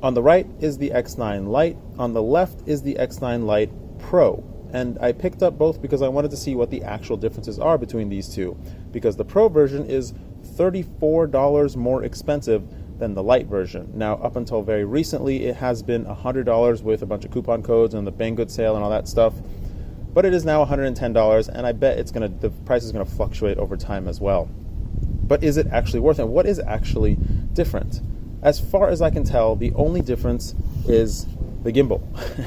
On the right is the X9 Lite. On the left is the X9 Lite Pro. And I picked up both because I wanted to see what the actual differences are between these two. Because the Pro version is $34 more expensive than the Lite version. Now, up until very recently, it has been $100 with a bunch of coupon codes and the Banggood sale and all that stuff. But it is now $110, and I bet the price is gonna fluctuate over time as well. But is it actually worth it? What is actually different? As far as I can tell, the only difference is the gimbal.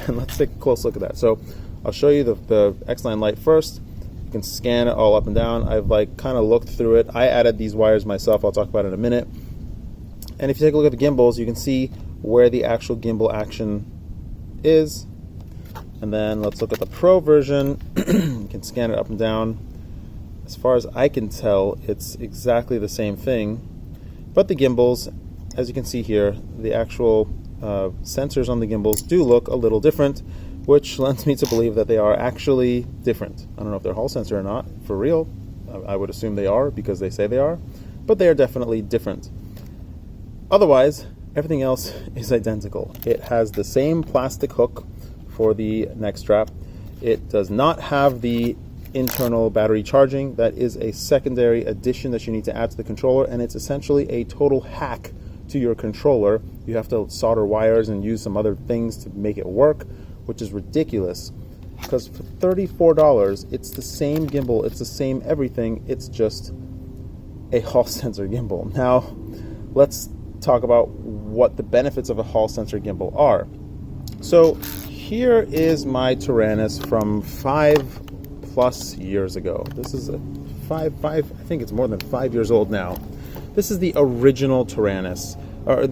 And let's take a close look at that. So I'll show you the X9 Lite first. You can scan it all up and down. I've kind of looked through it. I added these wires myself. I'll talk about it in a minute. And if you take a look at the gimbals, you can see where the actual gimbal action is. And then let's look at the Pro version. You can scan it up and down. As far as I can tell, it's exactly the same thing. But the gimbals, as you can see here, the actual sensors on the gimbals do look a little different, which lends me to believe that they are actually different. I don't know if they're Hall sensor or not, for real. I would assume they are because they say they are, but they are definitely different. Otherwise, everything else is identical. It has the same plastic hook for the neck strap. It does not have the internal battery charging. That is a secondary addition that you need to add to the controller, and it's essentially a total hack to your controller. You have to solder wires and use some other things to make it work, which is ridiculous. Because for $34, it's the same gimbal, it's the same everything, it's just a Hall sensor gimbal. Now, let's talk about what the benefits of a Hall sensor gimbal are. So here is my Tyrannus from 5+ years ago. This is I think it's more than 5 years old now. This is the original Tyrannus, or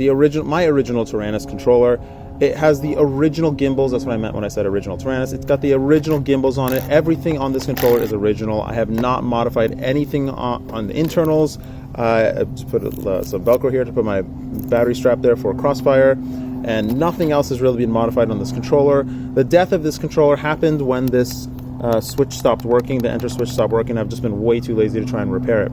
my original Tyrannus controller. It has the original gimbals. That's what I meant when I said original Tyrannus. It's got the original gimbals on it. Everything on this controller is original. I have not modified anything on the internals. I put some Velcro here to put my battery strap there for Crossfire, and nothing else has really been modified on this controller. The death of this controller happened when this switch stopped working. The enter switch stopped working. I've just been way too lazy to try and repair it.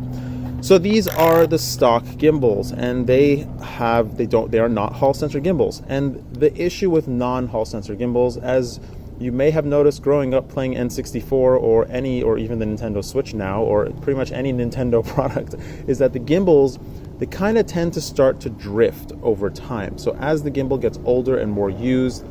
So these are the stock gimbals, and they are not Hall sensor gimbals. And the issue with non-Hall sensor gimbals, as you may have noticed growing up playing N64 or even the Nintendo Switch now, or pretty much any Nintendo product, is that the gimbals, they kind of tend to start to drift over time. So as the gimbal gets older and more used,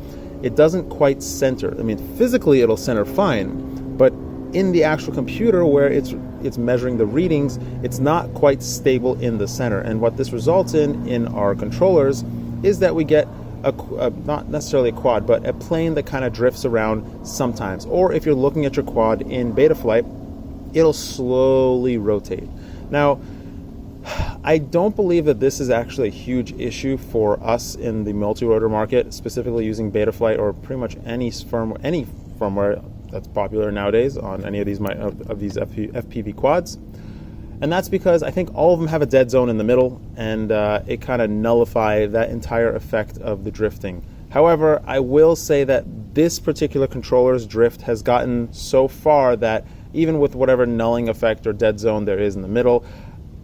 it doesn't quite center. I mean, physically it'll center fine, but in the actual computer where it's measuring the readings, it's not quite stable in the center. And what this results in our controllers is that we get not necessarily a quad, but a plane that kind of drifts around sometimes. Or if you're looking at your quad in Betaflight, it'll slowly rotate. Now, I don't believe that this is actually a huge issue for us in the multi-rotor market, specifically using Betaflight or pretty much any firmware that's popular nowadays on any of these FPV quads. And that's because I think all of them have a dead zone in the middle, and it kind of nullifies that entire effect of the drifting. However, I will say that this particular controller's drift has gotten so far that even with whatever nulling effect or dead zone there is in the middle,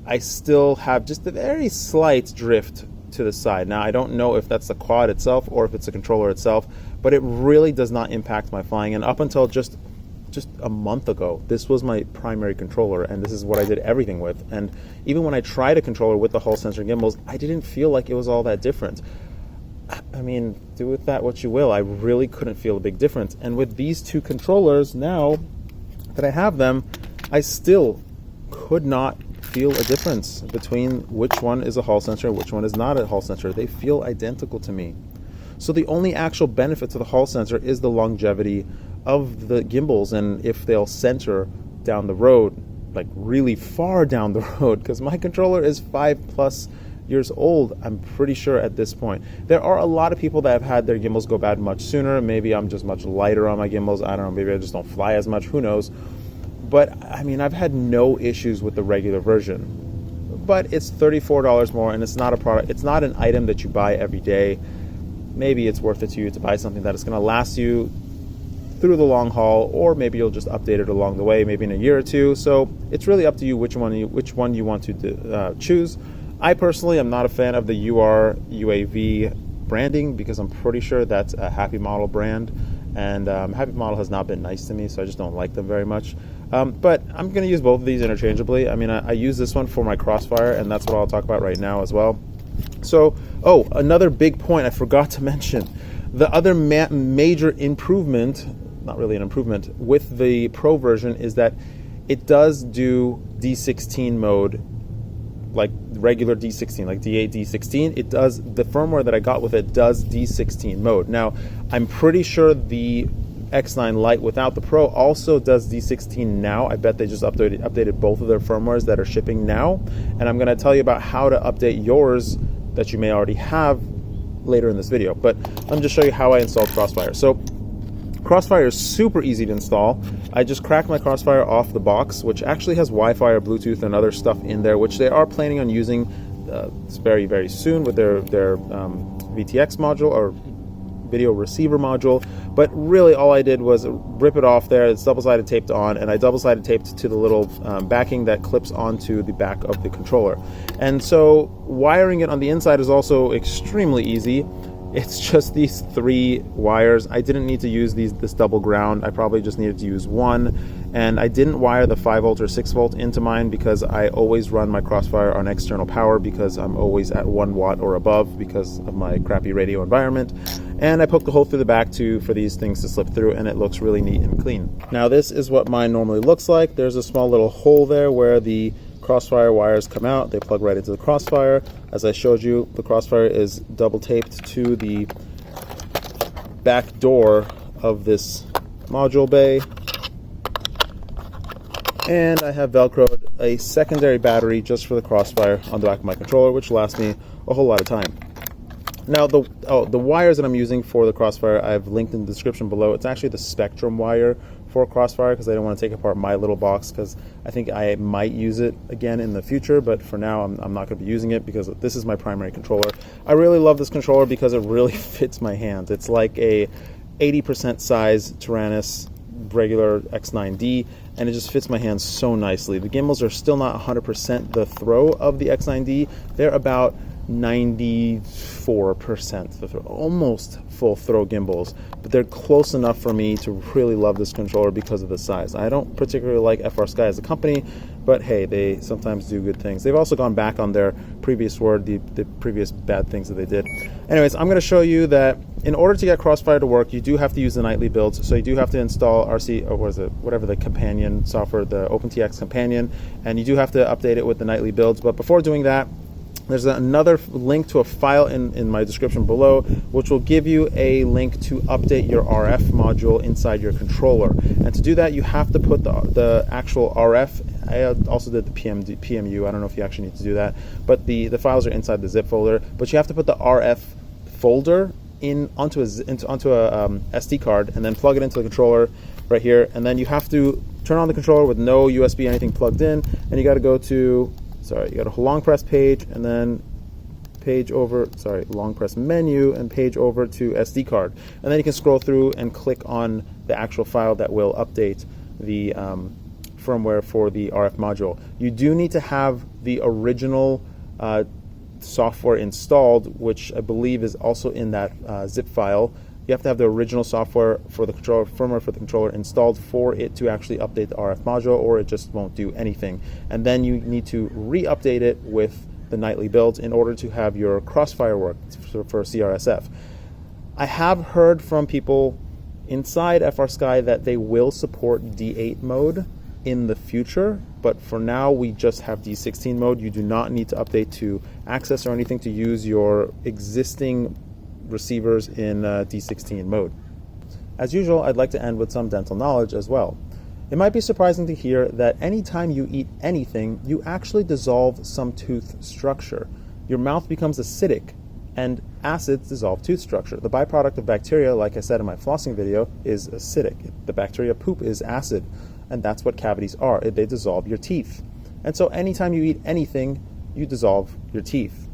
I still have just a very slight drift to the side. Now, I don't know if that's the quad itself or if it's the controller itself, but it really does not impact my flying. And up until just a month ago, this was my primary controller, and this is what I did everything with. And even when I tried a controller with the Hall sensor gimbals, I didn't feel like it was all that different. I mean, do with that what you will. I really couldn't feel a big difference. And with these two controllers now that I have them, I still could not feel a difference between which one is a Hall sensor and which one is not a Hall sensor. They feel identical to me. So the only actual benefit to the Hall sensor is the longevity of the gimbals, and if they'll center down the road, like really far down the road, because my controller is 5+ years old, I'm pretty sure at this point. There are a lot of people that have had their gimbals go bad much sooner. Maybe I'm just much lighter on my gimbals. I don't know, maybe I just don't fly as much, who knows. But I mean, I've had no issues with the regular version. But it's $34 more, and it's not a product, it's not an item that you buy every day. Maybe it's worth it to you to buy something that is going to last you through the long haul, or maybe you'll just update it along the way, maybe in a year or two. So it's really up to you which one you want to choose. I personally am not a fan of the UR UAV branding because I'm pretty sure that's a Happy Model brand, and Happy Model has not been nice to me, so I just don't like them very much. But I'm going to use both of these interchangeably. I mean, I use this one for my Crossfire, and that's what I'll talk about right now as well. So, another big point I forgot to mention. The other major improvement, not really an improvement, with the Pro version is that it does do D16 mode, like regular D16, like D8, D16. It does, the firmware that I got with it does D16 mode. Now, I'm pretty sure the X9 Lite without the Pro also does D16 now. I bet they just updated both of their firmwares that are shipping now. And I'm going to tell you about how to update yours that you may already have later in this video. But let me just show you how I installed Crossfire. So Crossfire is super easy to install. I just cracked my Crossfire off the box, which actually has Wi-Fi or Bluetooth and other stuff in there, which they are planning on using very, very soon with their VTX module or video receiver module. But really all I did was rip it off there. It's double-sided taped on, and I double-sided taped to the little backing that clips onto the back of the controller. And so wiring it on the inside is also extremely easy. It's just these 3 wires. I didn't need to use this double ground. I probably just needed to use one. And I didn't wire the 5 volt or 6 volt into mine because I always run my Crossfire on external power because I'm always at 1 watt or above because of my crappy radio environment. And I poked a hole through the back for these things to slip through, and it looks really neat and clean. Now this is what mine normally looks like. There's a small little hole there where the Crossfire wires come out. They plug right into the Crossfire. As I showed you, the Crossfire is double taped to the back door of this module bay. And I have Velcroed a secondary battery just for the Crossfire on the back of my controller, which lasts me a whole lot of time. Now, the wires that I'm using for the Crossfire, I've linked in the description below. It's actually the Spectrum wire for Crossfire because I don't want to take apart my little box because I think I might use it again in the future, but for now I'm not going to be using it because this is my primary controller. I really love this controller because it really fits my hands. It's like a 80% size Tyrannus regular X9D, and it just fits my hands so nicely. The gimbals are still not 100% the throw of the X9D. They're about 94% the throw, almost full throw gimbals, but they're close enough for me to really love this controller because of the size. I don't particularly like FrSky as a company, but hey, they sometimes do good things. They've also gone back on their previous word, the previous bad things that they did. Anyways, I'm going to show you that in order to get Crossfire to work, you do have to use the nightly builds. So you do have to install RC, or whatever the companion software, the OpenTX companion, and you do have to update it with the nightly builds. But before doing that, there's another link to a file in my description below, which will give you a link to update your RF module inside your controller. And to do that, you have to put the actual RF. I also did the PMU. I don't know if you actually need to do that, but the files are inside the zip folder. But you have to put the RF folder onto a SD card and then plug it into the controller right here. And then you have to turn on the controller with no USB anything plugged in, and you got to go to you got a long press page and then long press menu and page over to SD card. And then you can scroll through and click on the actual file that will update the firmware for the RF module. You do need to have the original software installed, which I believe is also in that zip file. You have to have the original software for the controller, firmware for the controller installed for it to actually update the RF module, or it just won't do anything. And then you need to re-update it with the nightly builds in order to have your Crossfire work for CRSF. I have heard from people inside FrSky that they will support D8 mode in the future, but for now we just have D16 mode. You do not need to update to access or anything to use your existing receivers in D16 mode. As usual, I'd like to end with some dental knowledge as well. It might be surprising to hear that anytime you eat anything, you actually dissolve some tooth structure. Your mouth becomes acidic, and acids dissolve tooth structure. The byproduct of bacteria, like I said in my flossing video, is acidic. The bacteria poop is acid, and that's what cavities are. They dissolve your teeth. And so anytime you eat anything, you dissolve your teeth.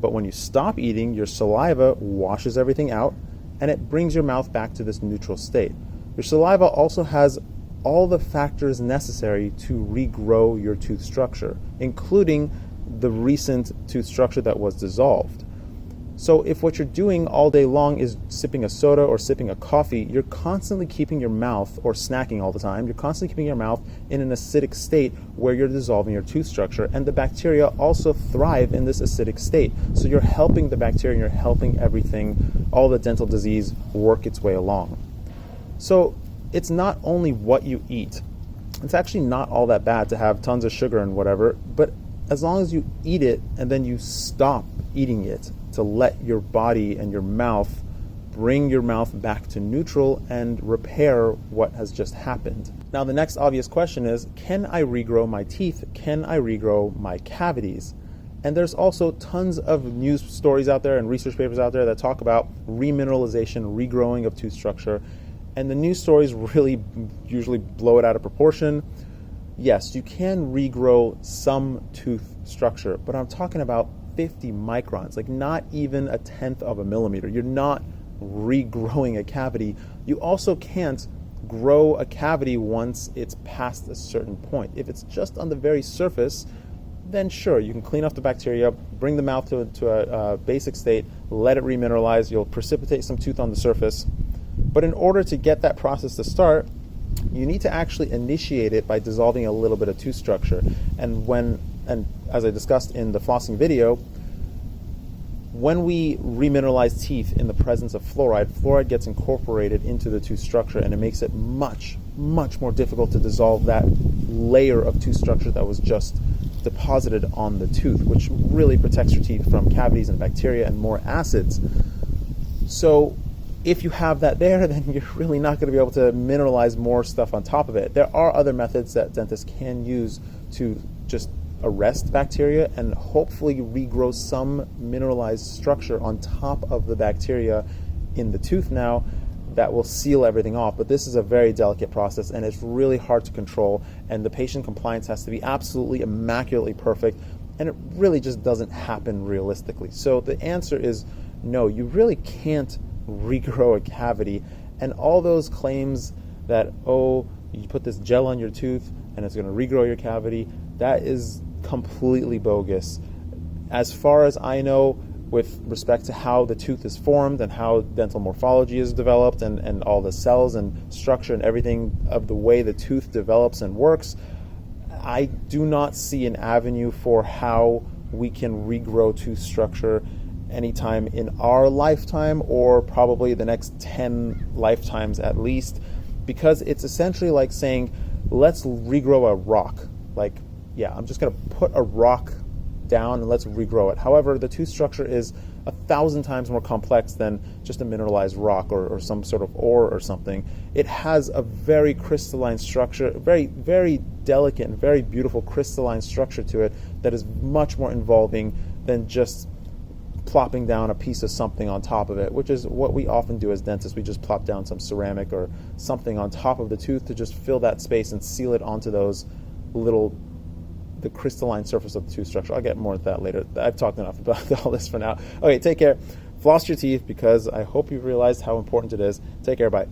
But when you stop eating, your saliva washes everything out, and it brings your mouth back to this neutral state. Your saliva also has all the factors necessary to regrow your tooth structure, including the recent tooth structure that was dissolved. So if what you're doing all day long is sipping a soda or sipping a coffee, you're constantly keeping your mouth, or snacking all the time, you're constantly keeping your mouth in an acidic state where you're dissolving your tooth structure, and the bacteria also thrive in this acidic state. So you're helping the bacteria and you're helping everything, all the dental disease, work its way along. So it's not only what you eat. It's actually not all that bad to have tons of sugar and whatever, but as long as you eat it and then you stop eating it, to let your body and your mouth bring your mouth back to neutral and repair what has just happened. Now, the next obvious question is, can I regrow my teeth? Can I regrow my cavities? And there's also tons of news stories out there and research papers out there that talk about remineralization, regrowing of tooth structure. And the news stories really usually blow it out of proportion. Yes, you can regrow some tooth structure, but I'm talking about 50 microns, like not even a tenth of a millimeter. You're not regrowing a cavity. You also can't grow a cavity once it's past a certain point. If it's just on the very surface, then sure, you can clean off the bacteria, bring the mouth to a basic state, let it remineralize, you'll precipitate some tooth on the surface. But in order to get that process to start, you need to actually initiate it by dissolving a little bit of tooth structure. And as I discussed in the flossing video, when we remineralize teeth in the presence of fluoride gets incorporated into the tooth structure, and it makes it much, much more difficult to dissolve that layer of tooth structure that was just deposited on the tooth, which really protects your teeth from cavities and bacteria and more acids. So if you have that there, then you're really not going to be able to mineralize more stuff on top of it. There are other methods that dentists can use to just arrest bacteria and hopefully regrow some mineralized structure on top of the bacteria in the tooth now that will seal everything off. But this is a very delicate process and it's really hard to control, and the patient compliance has to be absolutely immaculately perfect, and it really just doesn't happen realistically. So the answer is no, you really can't regrow a cavity. And all those claims that, oh, you put this gel on your tooth and it's going to regrow your cavity, that is completely bogus. As far as I know, with respect to how the tooth is formed and how dental morphology is developed and all the cells and structure and everything of the way the tooth develops and works, I do not see an avenue for how we can regrow tooth structure anytime in our lifetime, or probably the next 10 lifetimes at least, because it's essentially like saying, let's regrow a rock. Like, yeah, I'm just going to put a rock down and let's regrow it. However, the tooth structure is 1,000 times more complex than just a mineralized rock or some sort of ore or something. It has a very crystalline structure, very, very delicate and very beautiful crystalline structure to it that is much more involving than just plopping down a piece of something on top of it, which is what we often do as dentists. We just plop down some ceramic or something on top of the tooth to just fill that space and seal it onto those the crystalline surface of the tooth structure. I'll get more into that later. I've talked enough about all this for now. Okay, take care. Floss your teeth, because I hope you've realized how important it is. Take care. Bye.